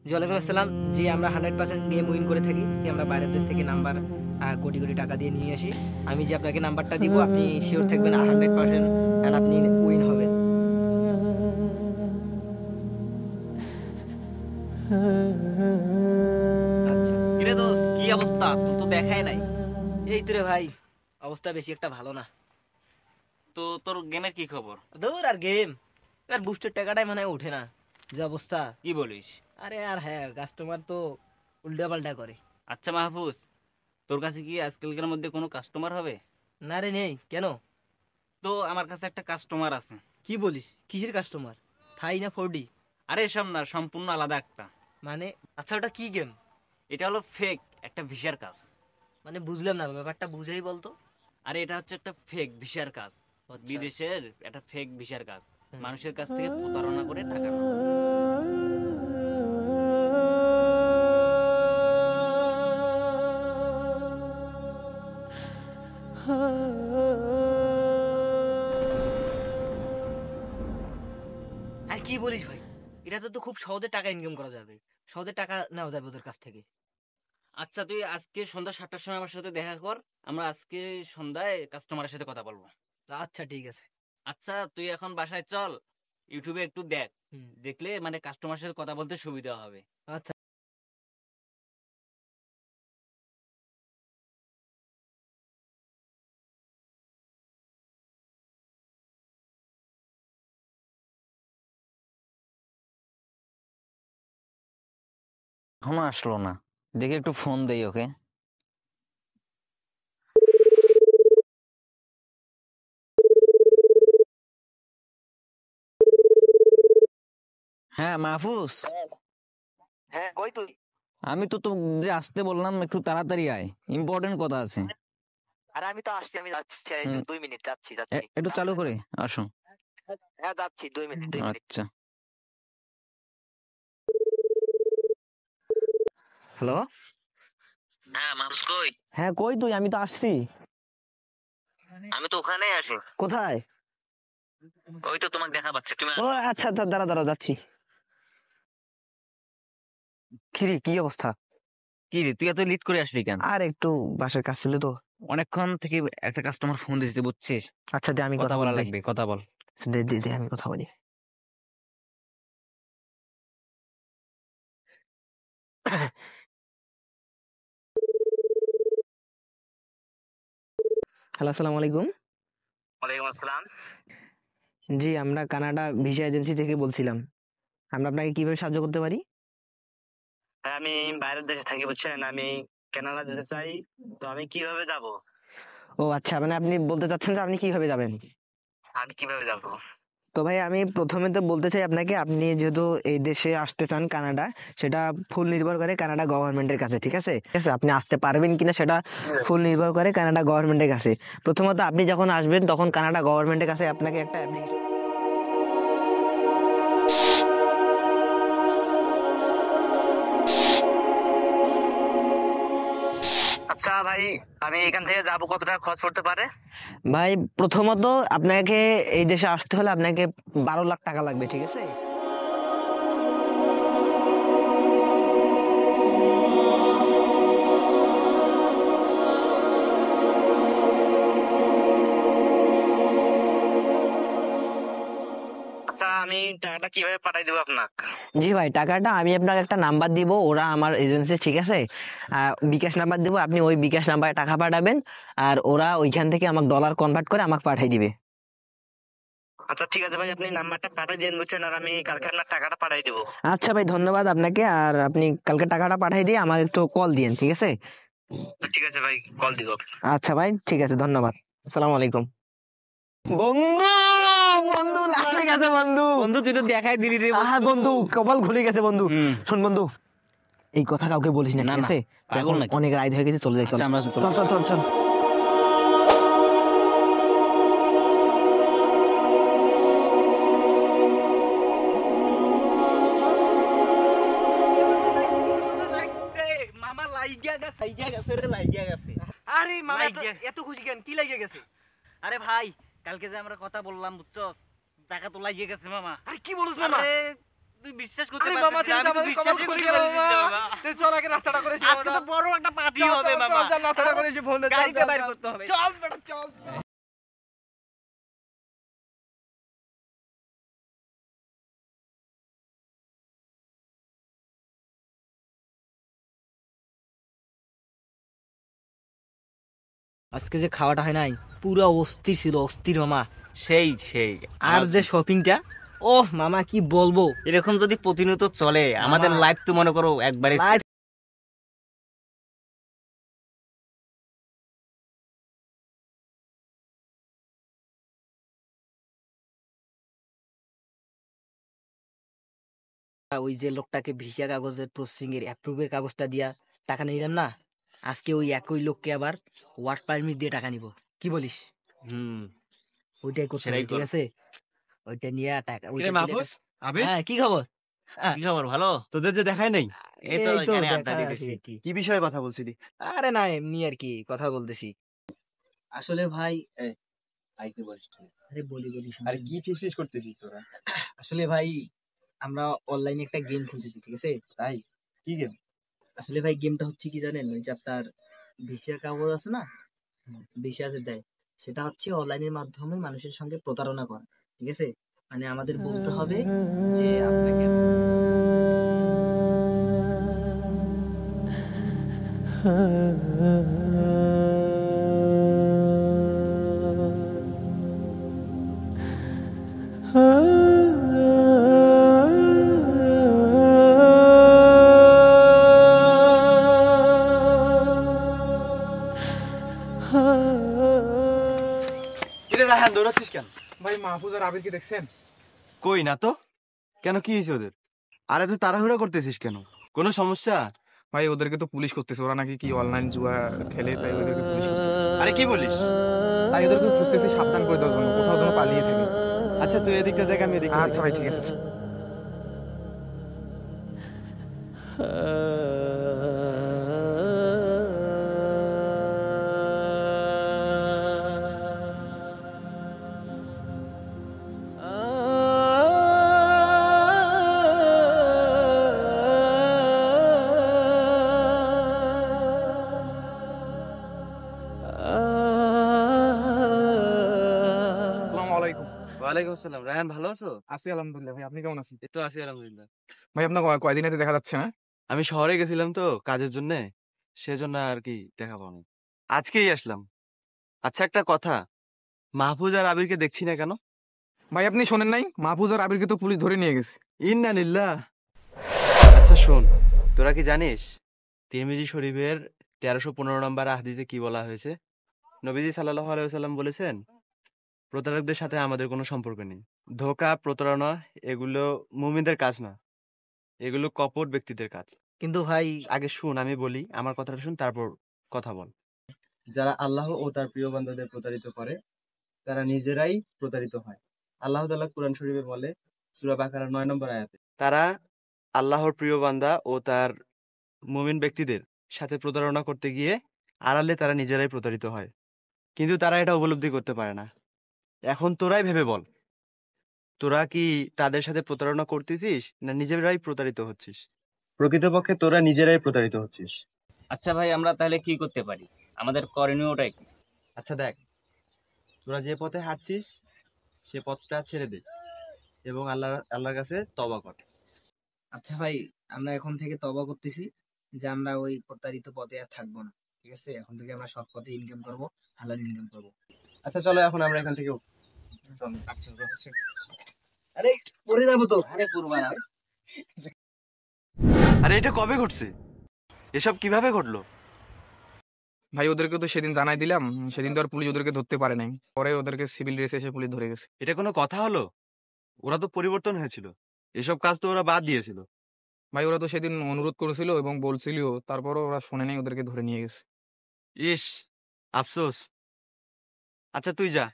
জি ওয়ালাইকুম আসসালাম। জি আমরা 100% গেম উইন করে থাকি। আমরা বাইরের দেশ থেকে নাম্বার কোটি কোটি টাকা দিয়ে নিয়ে আসি। আমি যে আপনাকে নাম্বারটা দিব, আপনি শিওর থাকবেন 100% এন্ড আপনি উইন হবেন। আচ্ছা, কিরে দোস্ত, কি অবস্থা? তোর তো দেখাই নাই। এই তো রে ভাই, অবস্থা বেশি একটা ভালো না। তো তোর গেমের কি খবর? দৌড় আর গেম, আর বুস্টের টাকাটাই মনে হয় ওঠে না, যে অবস্থা। কি বলিস? আরে আর হ্যাঁ, কাস্টমার তো উল্টা পাল্টা করে। আচ্ছা মাহফুজ, তোর কাছে কি আজকালকার মধ্যে কোনো কাস্টমার হবে? না রে, নেই কেন? তো আমার কাছে একটা কাস্টমার আছে। কি বলিস? কিসের কাস্টমার? থাই না 4D? আরে এসব না, সম্পূর্ণ আলাদা একটা। মানে আচ্ছা, ওটা কি গেম? এটা হলো ফেক একটা ভিসার কাজ। মানে বুঝলাম না, ব্যাপারটা বুঝেই বলতো। আরে এটা হচ্ছে একটা ফেক ভিসার কাজ। আচ্ছা। বিদেশের একটা ফেক ভিসার কাজ। হুম। মানুষের কাছ থেকে প্রতারণা করে টাকা নেওয়া। আর কি বলিস ভাই, এটাতে তো খুব সহজে টাকা ইনকাম করা যাবে, সহজে টাকা নেওয়া যাবে ওদের কাছ থেকে। আচ্ছা, তুই আজকে সন্ধ্যা 7টার সময় আমার সাথে দেখা কর। আমরা আজকে সন্ধ্যায় কাস্টমারের সাথে কথা বলবো। আচ্ছা ঠিক আছে। আচ্ছা, তুই এখন বাসায় চল, ইউটিউবে একটু দেখ। হুম। দেখলে মানে কাস্টমারের সাথে কথা বলতে সুবিধা হবে। আচ্ছা। এখনো আসলো না, দেখে একটু ফোন দেই ওকে। হ্যাঁ মাহফুজ, হ্যাঁ, কই তুই? আমি তো তো যে আসতে বললাম, একটু তাড়াতাড়ি আয়, ইম্পর্টেন্ট কথা আছে। আরে আমি তো আসছি, আমি যাচ্ছি, এই হুম, 2 মিনিট, যাচ্ছি যাচ্ছি। একটু চালু করে আসো। হ্যাঁ যাচ্ছি, 2 মিনিট 2 মিনিট। আচ্ছা। হ্যালো। হ্যাঁ মাহফুজ, কই? হ্যাঁ কই তুই? আমি তো আসছি। আমি তো ওখানেই আছি। কোথায়? ওই তো তোমাকে দেখা পাচ্ছে, তুমি ও আচ্ছা আচ্ছা, দাঁড়া দাঁড়া, যাচ্ছি। খিরি, কি অবস্থা? কি রে, তুই এত লিট করে আসলি কেন? আর একটু বাসার কাজ ছিল তো। অনেকক্ষণ থেকে একটা কাস্টমার ফোন দিয়েছে, বুঝছিস? আচ্ছা দে, আমি কথা কথা বলা বলি। লাগবে, কথা বল। দে দে দে, আমি কথা বলি। হ্যালো, আসসালামু আলাইকুম। ওয়ালাইকুম আসসালাম। জি, আমরা কানাডা ভিসা এজেন্সি থেকে বলছিলাম। আমরা আপনাকে কিভাবে সাহায্য করতে পারি? হ্যাঁ, আমি বাইরের দেশে থাকি, বুঝছেন, আমি কানাডা যেতে চাই। তো আমি কিভাবে যাব? ও আচ্ছা, মানে আপনি বলতে চাচ্ছেন যে আপনি কিভাবে যাবেন? আমি কিভাবে যাব? তো ভাই, আমি প্রথমে তো বলতে চাই আপনাকে, আপনি যেহেতু এই দেশে আসতে চান কানাডা, সেটা ফুল নির্ভর করে কানাডা গভর্নমেন্টের কাছে, ঠিক আছে? ঠিক আছে, আপনি আসতে পারবেন কিনা সেটা ফুল নির্ভর করে কানাডা গভর্নমেন্টের কাছে। প্রথমত আপনি যখন আসবেন তখন কানাডা গভর্নমেন্টের কাছে আপনাকে একটা অ্যাপ্লিকেশন। আচ্ছা ভাই, আমি এখান থেকে যাব, কত টাকা খরচ পড়তে পারে? ভাই প্রথমত আপনাকে এই দেশে আসতে হলে আপনাকে 12 লাখ টাকা লাগবে, ঠিক আছে? আচ্ছা, আমি টাকাটা কিভাবে পাঠাই দেবো আপনাকে? জি ভাই, টাকাটা আমি আপনাকে একটা নাম্বার দিব, ওরা আমার এজেন্সি, ঠিক আছে? বিকাশ নাম্বার দিব, আপনি ওই বিকাশ নাম্বারে টাকা পাঠাবেন, আর ওরা ওইখান থেকে আমাকে ডলার কনভার্ট করে আমাকে পাঠিয়ে দিবে। আচ্ছা ঠিক আছে ভাই, আপনি নাম্বারটা পাঠিয়ে দিন, বুঝছেন, আর আমি কালকে আপনার টাকাটা পাঠিয়ে দেবো। আচ্ছা ভাই, ধন্যবাদ আপনাকে। আর আপনি কালকে টাকাটা পাঠিয়ে দিয়ে আমাকে একটু কল দিয়েন, ঠিক আছে? ঠিক আছে ভাই, কল দিব। আচ্ছা ভাই, ঠিক আছে, ধন্যবাদ। আসসালামু আলাইকুম। বন্ধু, বন্ধু লাগবে গেছে বন্ধু। বন্ধু, তুই তো দেখাই দিলি রে হ্যাঁ বন্ধু, কপাল খুলে গেছে বন্ধু। হুম। শোন বন্ধু, এই কথা কাউকে বলিস না, না, ঠিক না, আছে? পাগল এখন নাকি? অনেক রাত হয়ে গেছে, চলে যাই, চল আচ্ছা, আমরা চল চল চল চল। মামা লাইগা গেছে, লাইগা গেছে রে, লাইগা গেছে। আরে মামা, লাইগা। এত খুশি কেন? কি লাগে গেছে? আরে ভাই, কালকে যে আমরা কথা বললাম, বুঝছস, টাকা তো লাগিয়ে গেছে মামা। আরে কি বলিস মামা? আরে তুই বিশ্বাস করতে আরে পারছিস মামা, না, তুমি আমি তো তো আমাদের বিশ্বাসই কবর করতে খুলে পারছিস গেলো, না, মামা। মামা। তুই চল আগে রাস্তাটা করে আজকে তো বড় একটা পার্টি হবে মামা। নাস্তাটা করে এসে ফোন গাড়িতে বাইর করতে হবে। চল বেটা চল। আজকে যে খাওয়াটা হয় নাই, পুরো অস্থির ছিল, অস্থির মামা। সেই সেই আর যে শপিংটা, ও মামা কি বলবো। এরকম যদি প্রতিনিয়ত চলে আমাদের লাইফ তো মনে করো একবারে Life ওই যে লোকটাকে ভিসা কাগজের প্রসেসিং এর অ্যাপ্রুভের কাগজটা দিয়া টাকা নিলাম না, আজকে ওই একই লোককে আবার ওয়ার্ক পারমিট দিয়ে টাকা নিব। কি বলিস? হুম ওইটাই করতে সেটাই হবে, ঠিক কর। আছে? ওইটা নিয়ে টাকা, ওইটা কিরে দিলে মাহফুজ, আবির, হ্যাঁ, কি খবর? কি খবর, ভালো? তোদের যে দেখাই নাই, এই তো এই তো এখানে আড্ডা দেখা দিতেছি। আছি। কি বিষয়ে কথা বলছিলি? আরে না, এমনি আর কি কথা বলতেছি। আসলে ভাই, আইতে বলিস তুই। আরে বলি বলি শুনি। আরে কি ফিস করতেছিস তোরা? আসলে ভাই, আমরা অনলাইনে একটা গেম খেলতেছি, ঠিক আছে? তাই? কি গেম? আসলে ভাই গেমটা হচ্ছে কি জানেন, ওই যে আপনার ভিসার কাগজ আছে না, ভিসা যে দেয়, সেটা হচ্ছে অনলাইনের মাধ্যমে মানুষের সঙ্গে প্রতারণা করা, ঠিক আছে? মানে আমাদের বলতে হবে যে আপনাকে কিরে রায়হান, দৌড়াচ্ছিস কেন? ভাই মাহফুজ আর আবির কি দেখছেন? কই না তো। কেন, কি হয়েছে ওদের? আরে তুই তাড়াহুড়া করতেছিস কেন? কোনো সমস্যা? ভাই ওদেরকে তো পুলিশ করতেছে, ওরা নাকি কি অনলাইন জুয়া খেলে, তাই ওদেরকে পুলিশ করতেছে। আরে কি বলিস? তাই ওদেরকে খুঁজতেছি সাবধান করে দেওয়ার জন্য, কোথাও যেন পালিয়ে থাকে। আচ্ছা তুই এদিকটা দেখ, আমি এদিকটা আচ্ছা ভাই ঠিক আছে। আসসালামু আলাইকুম। ওয়ালাইকুম আসসালাম। রায়হান, ভালো আছো? আছি আলহামদুলিল্লাহ। ভাই আপনি কেমন আছেন? এই তো আছি আলহামদুলিল্লাহ। ভাই আপনার কয়দিন এতে দেখা যাচ্ছে না? আমি শহরে গেছিলাম তো কাজের জন্য, সেজন্য আর কি দেখা পাবো। আজকেই আসলাম। আচ্ছা একটা কথা, মাহফুজ আর আবিরকে দেখছি না কেন? ভাই আপনি শোনেন নাই, মাহফুজ আর আবিরকে তো পুলিশ ধরে নিয়ে গেছে। ইন্না লিল্লাহ। আচ্ছা শোন, তোরা কি জানিস তিরমিজি শরীফের 1315 নম্বর হাদিসে কি বলা হয়েছে? নবীজি সাল্লাল্লাহু আলাইহি ওয়াসাল্লাম বলেছেন, প্রতারকদের সাথে আমাদের কোনো সম্পর্ক নেই। ধোঁকা, প্রতারণা এগুলো মুমিনদের কাজ না, এগুলো কপট ব্যক্তিদের কাজ। কিন্তু ভাই আগে শুন, আমি বলি, আমার কথাটা শুন, তারপর কথা বল। যারা আল্লাহ ও তার প্রিয় বান্দাদের প্রতারিত করে, তারা নিজেরাই প্রতারিত হয়। আল্লাহ তাআলা কুরআন শরীফে বলে, সূরা বাকারার 9 নম্বর আয়াতে, তারা আল্লাহর প্রিয় বান্দা ও তার মুমিন ব্যক্তিদের সাথে প্রতারণা করতে গিয়ে আড়ালে তারা নিজেরাই প্রতারিত হয়, কিন্তু তারা এটা উপলব্ধি করতে পারে না। এখন তোরাই ভেবে বল, তোরা কি তাদের সাথে প্রতারণা করতেছিস না নিজেরাই প্রতারিত হচ্ছিস? প্রকৃতপক্ষে তোরা নিজেরাই প্রতারিত হচ্ছিস। আচ্ছা ভাই, আমরা তাহলে কি করতে পারি? আমাদের করণীয়টাই কি? আচ্ছা দেখ, তোরা যে পথে হাঁটছিস সে পথটা ছেড়ে দে এবং আল্লাহর কাছে তওবা কর। আচ্ছা ভাই, আমরা এখন থেকে তওবা করতেছি যে আমরা ওই প্রতারিত পথে আর থাকবো না, ঠিক আছে? এখন থেকে আমরা সৎ পথে ইনকাম করব, হালাল ইনকাম করব। আচ্ছা চলো এখন আমরা এখান থেকে আচ্ছা আচ্ছা। আরে পড়ে যাবো তো। আরে পড়বা না। আরে এটা কবে ঘটছে? এসব কিভাবে ঘটলো? ভাই ওদেরকে তো সেদিন জানাই দিলাম, সেদিন তো আর পুলিশ ওদেরকে ধরতে পারে নাই, পরে ওদেরকে সিভিল ড্রেসে এসে পুলিশ ধরে গেছে। এটা কোনো কথা হলো? ওরা তো পরিবর্তন হয়েছিল, এসব কাজ তো ওরা বাদ দিয়েছিল। ভাই ওরা তো সেদিন অনুরোধ করেছিল এবং বলছিল, তারপরও ওরা শোনে নাই, ওদেরকে ধরে নিয়ে গেছে। ইস, আফসোস। আচ্ছা তুই যা,